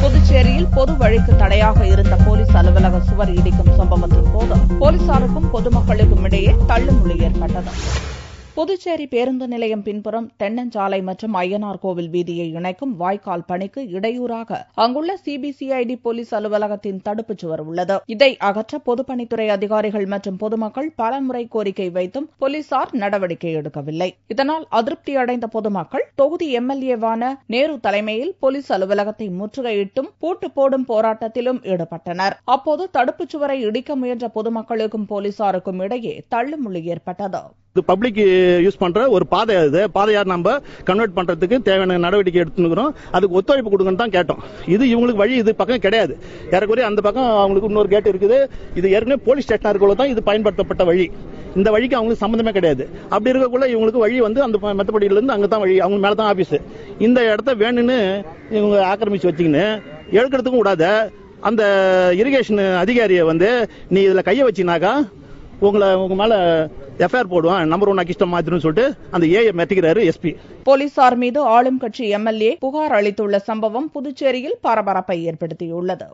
புதுச்சேரியில் பொது வழிக்கு தடையாக இருந்த போலீஸ் அலுவலக சுவர் இடிக்கும் சம்பவத்தின் போது போலீசாருக்கும் பொதுமக்களுக்கும் இடையே தள்ளுமுள்ளு ஏற்பட்டது. புதுச்சேரி பேருந்து நிலையம் பின்புறம் தென்னஞ்சாலை மற்றும் அய்யனார் கோவில் வீதியை இணைக்கும் வாய்க்கால் பணிக்கு இடையூறாக அங்குள்ள சிபிசிஐடி போலீஸ் அலுவலகத்தின் தடுப்புச் சுவர் உள்ளது. இதை அகற்ற பொதுப்பணித்துறை அதிகாரிகள் மற்றும் பொதுமக்கள் பலமுறை கோரிக்கை வைத்தும் போலீசார் நடவடிக்கை எடுக்கவில்லை. இதனால் அதிருப்தி அடைந்த பொதுமக்கள் தொகுதி எம்எல்ஏவான நேரு தலைமையில் போலீஸ் அலுவலகத்தை முற்றுகையிட்டும் பூட்டு போடும் போராட்டத்திலும் ஈடுபட்டனர். அப்போது தடுப்புச் சுவரை இடிக்க முயன்ற பொதுமக்களுக்கும் போலீசாருக்கும் இடையே தள்ளுமுள்ளு ஏற்பட்டது. பப்ளிக் யூஸ் பண்ற ஒரு பாதை, பாதையா நம்ம கன்வெர்ட் பண்றதுக்கு தேவையான நடவடிக்கை எடுத்துக்கிறோம். அதுக்கு ஒத்துழைப்பு கொடுங்கன்னு தான் கேட்டோம். இது இவங்களுக்கு வழி இது பக்கம் கிடையாது. ஏறக்குறைய அந்த பக்கம் அவங்களுக்கு இன்னொரு கேட் இருக்குது. இது ஏற்கனவே போலீஸ் ஸ்டேஷனா இருக்கக்குள்ள தான் இது பயன்படுத்தப்பட்ட வழி. இந்த வழிக்கு அவங்களுக்கு சம்பந்தமே கிடையாது. அப்படி இருக்கக்குள்ள இவங்களுக்கு வழி வந்து அந்த மெத்தப்படியில இருந்து அங்கதான் வழி, அவங்க மேலதான் ஆபீஸ். இந்த இடத்த வேணும்னு இவங்க ஆக்கிரமிச்சு வச்சுக்கின்னு எடுக்கிறதுக்கும் கூடாத அந்த இரிகேஷன் அதிகாரியை வந்து நீ இதுல கைய வச்சினாக்கா உங்க மேல எஃப்ஐஆர் போடுவான், நம்பர் 1 அக்கிஷ்டம் மாத்திரும் சொல்லிட்டு அந்த ஏஐ மெத்திக்கிறாரு எஸ்பி. போலீசார் மீது ஆளும் கட்சி எம்எல்ஏ புகார் அளித்துள்ள சம்பவம் புதுச்சேரியில் பரபரப்பை ஏற்படுத்தியுள்ளது.